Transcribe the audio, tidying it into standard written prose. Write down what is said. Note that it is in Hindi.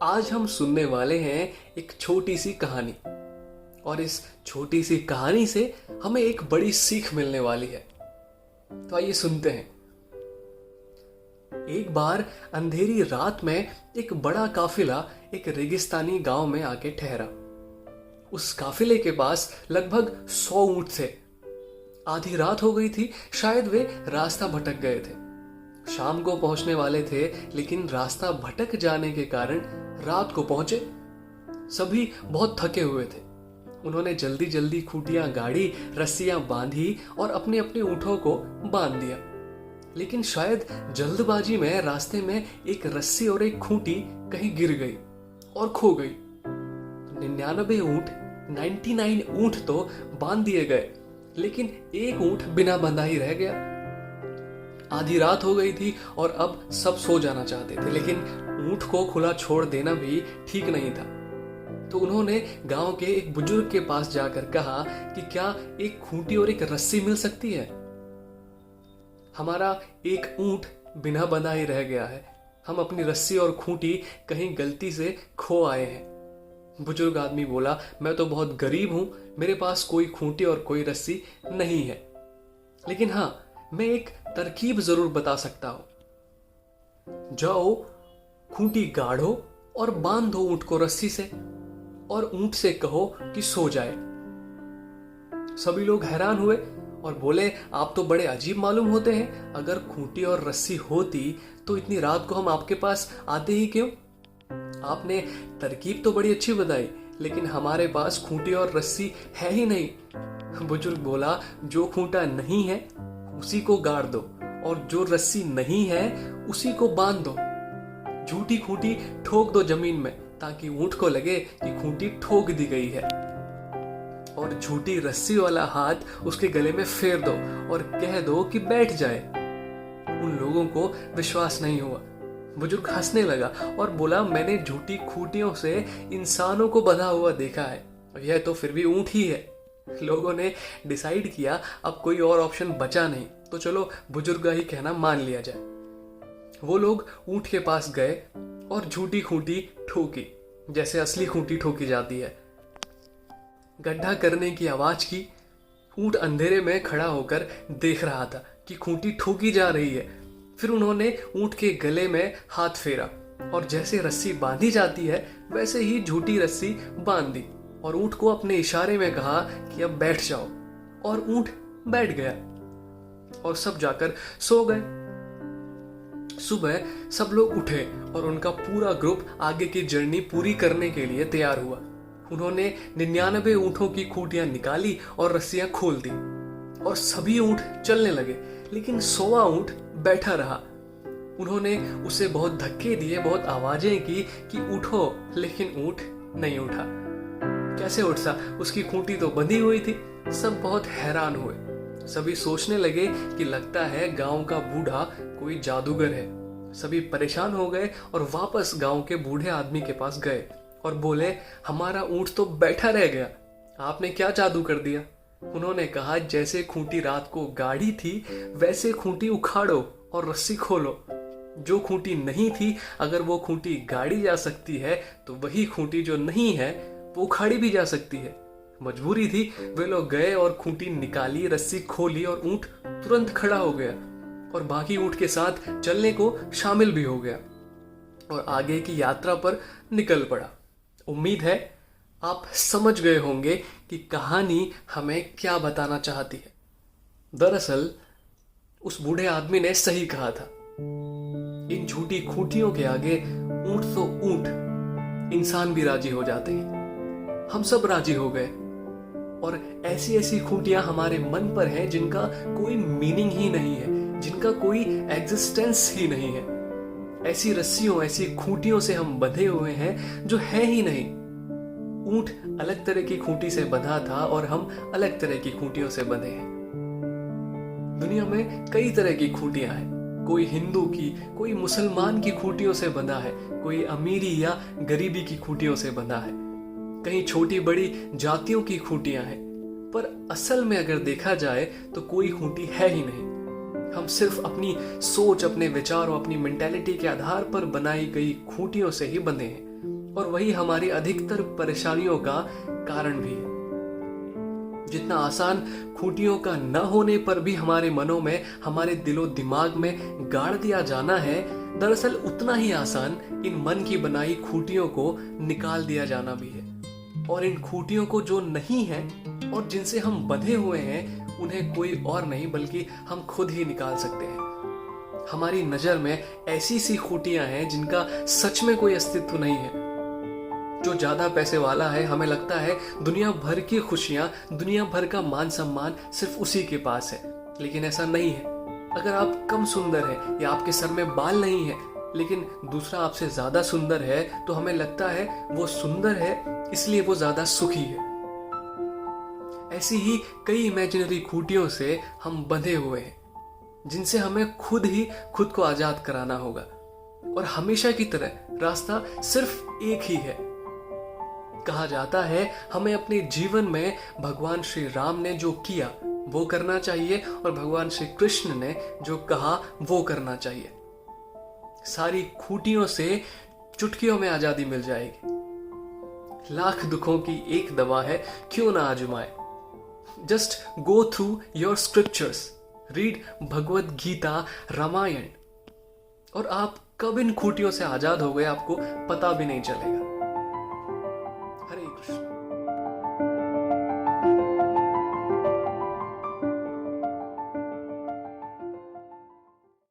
आज हम सुनने वाले हैं एक छोटी सी कहानी। और इस छोटी सी कहानी से हमें एक बड़ी सीख मिलने वाली है। तो आइए सुनते हैं। एक बार अंधेरी रात में एक बड़ा काफिला एक रेगिस्तानी गांव में आके ठहरा। उस काफिले के पास लगभग 100 ऊंट थे। आधी रात हो गई थी, शायद वे रास्ता भटक गए थे। शाम को पहुंचने वाले थे, लेकिन रास्ता भटक जाने के कारण रात को पहुंचे। सभी बहुत थके हुए थे। उन्होंने जल्दी जल्दी खूंटियां गाड़ी, रस्सियां बांधी और अपने अपने ऊंटों को बांध दिया। लेकिन शायद जल्दबाजी में रास्ते में एक रस्सी और एक खूंटी कहीं गिर गई और खो गई। 99 ऊंट तो बांध दिए गए, लेकिन एक ऊंट बिना बंधा ही रह गया। आधी रात हो गई थी और अब सब सो जाना चाहते थे, लेकिन ऊंट को खुला छोड़ देना भी ठीक नहीं था। तो उन्होंने गांव के एक बुजुर्ग के पास जाकर कहा कि क्या एक खूंटी और एक रस्सी मिल सकती है? हमारा एक ऊंट बिना बंधा ही रह गया है। हम अपनी रस्सी और खूंटी कहीं गलती से खो आए हैं। बुजुर्ग आदमी बोला, मैं तो बहुत गरीब हूं, मेरे पास कोई खूंटी और कोई रस्सी नहीं है। लेकिन हाँ, मैं एक तरकीब जरूर बता सकता हूं। जाओ, खूंटी गाढ़ो और बांध दो ऊंट को रस्सी से, और ऊंट से कहो कि सो जाए। सभी लोग हैरान हुए और बोले, आप तो बड़े अजीब मालूम होते हैं। अगर खूंटी और रस्सी होती तो इतनी रात को हम आपके पास आते ही क्यों? आपने तरकीब तो बड़ी अच्छी बताई, लेकिन हमारे पास खूंटी और रस्सी है ही नहीं। बुजुर्ग बोला, जो खूंटा नहीं है उसी को गाड़ दो, और जो रस्सी नहीं है उसी को बांध दो। झूठी खूंटी ठोक दो जमीन में, ताकि ऊंट को लगे कि खूंटी ठोक दी गई है। और झूठी रस्सी वाला हाथ उसके गले में फेर दो और कह दो कि बैठ जाए। उन लोगों को विश्वास नहीं हुआ। बुजुर्ग हंसने लगा और बोला, मैंने झूठी खूंटियों से इंसानों को बंधा हुआ देखा है, यह तो फिर भी ऊंट ही है। लोगों ने डिसाइड किया अब कोई और ऑप्शन बचा नहीं, तो चलो बुजुर्ग का ही कहना मान लिया जाए। वो लोग ऊंट के पास गए और झूठी खूंटी ठोकी, जैसे असली खूंटी ठोकी जाती है। गड्ढा करने की आवाज की। ऊंट अंधेरे में खड़ा होकर देख रहा था कि खूंटी ठोकी जा रही है। फिर उन्होंने ऊंट के गले में हाथ फेरा, और जैसे रस्सी बांधी जाती है वैसे ही झूठी रस्सी बांध दी, और ऊंट को अपने इशारे में कहा कि अब बैठ जाओ। और ऊंट बैठ गया और सब जाकर सो गए। सुबह सब लोग उठे और उनका पूरा ग्रुप आगे की जर्नी पूरी करने के लिए तैयार हुआ। उन्होंने 99 ऊंटों की खूंटियां निकाली और रस्सियां खोल दी, और सभी ऊंट चलने लगे, लेकिन 100वां ऊंट बैठा रहा। उन्होंने उसे बहुत धक्के दिए, बहुत आवाजें की कि उठो, लेकिन ऊंट नहीं उठा। कैसे उठता? उसकी खूंटी तो बंधी हुई थी। सब बहुत हैरान हुए। सभी सोचने लगे कि लगता है गांव का बूढ़ा कोई जादूगर है। सभी परेशान हो गए और वापस गांव के बूढ़े आदमी के पास गए और बोले, हमारा ऊंट तो बैठा रह गया, आपने क्या जादू कर दिया? उन्होंने कहा, जैसे खूंटी रात को गाड़ी थी वैसे खूंटी उखाड़ो और रस्सी खोलो। जो खूंटी नहीं थी, अगर वो खूंटी गाड़ी जा सकती है तो वही खूंटी जो नहीं है वो उखाड़ी भी जा सकती है। मजबूरी थी। वे लोग गए और खूंटी निकाली, रस्सी खोली, और ऊंट तुरंत खड़ा हो गया और बाकी ऊंट के साथ चलने को शामिल भी हो गया और आगे की यात्रा पर निकल पड़ा। उम्मीद है आप समझ गए होंगे कि कहानी हमें क्या बताना चाहती है। दरअसल उस बूढ़े आदमी ने सही कहा था। इन झूठी खूंटियों के आगे ऊंट तो ऊंट, इंसान भी राजी हो जाते हैं। हम सब राजी हो गए, और ऐसी ऐसी खूंटियां हमारे मन पर हैं जिनका कोई मीनिंग ही नहीं है, जिनका कोई एग्जिस्टेंस ही नहीं है। ऐसी रस्सियों, ऐसी खूंटियों से हम बंधे हुए हैं जो है ही नहीं। ऊंट अलग तरह की खूंटी से बंधा था और हम अलग तरह की खूंटियों से बंधे हैं। दुनिया में कई तरह की खूंटियां हैं। कोई हिंदू की, कोई मुसलमान की खूंटियों से बंधा है, कोई अमीरी या गरीबी की खूंटियों से बंधा है, कहीं छोटी बड़ी जातियों की खूंटियां हैं। पर असल में अगर देखा जाए तो कोई खूंटी है ही नहीं। हम सिर्फ अपनी सोच, अपने विचार और अपनी मेंटेलिटी के आधार पर बनाई गई खूंटियों से ही बंधे हैं। और वही हमारी अधिकतर परेशानियों का कारण भी है। जितना आसान खूंटियों का न होने पर भी हमारे मनों में, हमारे दिलो दिमाग में गाड़ दिया जाना है, दरअसल उतना ही आसान इन मन की बनाई खूंटियों को निकाल दिया जाना भी है। और इन खूंटियों को जो नहीं है और जिनसे हम बंधे हुए हैं, उन्हें कोई और नहीं बल्कि हम खुद ही निकाल सकते हैं। हमारी नजर में ऐसी सी खूंटियां हैं जिनका सच में कोई अस्तित्व नहीं है। जो ज्यादा पैसे वाला है, हमें लगता है दुनिया भर की खुशियां, दुनिया भर का मान सम्मान सिर्फ उसी के पास है, लेकिन ऐसा नहीं है। अगर आप कम सुंदर है या आपके सर में बाल नहीं है, लेकिन दूसरा आपसे ज्यादा सुंदर है, तो हमें लगता है वो सुंदर है इसलिए वो ज्यादा सुखी है। ऐसी ही कई इमेजिनरी खूंटियों से हम बंधे हुए हैं, जिनसे हमें खुद ही खुद को आजाद कराना होगा। और हमेशा की तरह रास्ता सिर्फ एक ही है। कहा जाता है हमें अपने जीवन में भगवान श्री राम ने जो किया वो करना चाहिए और भगवान श्री कृष्ण ने जो कहा वो करना चाहिए। सारी खूंटियों से चुटकियों में आजादी मिल जाएगी। लाख दुखों की एक दवा है, क्यों ना आजमाए। Just go through your scriptures, read Bhagavad Gita, Ramayana, और आप कब इन खूंटियों से आजाद हो गए आपको पता भी नहीं चलेगा।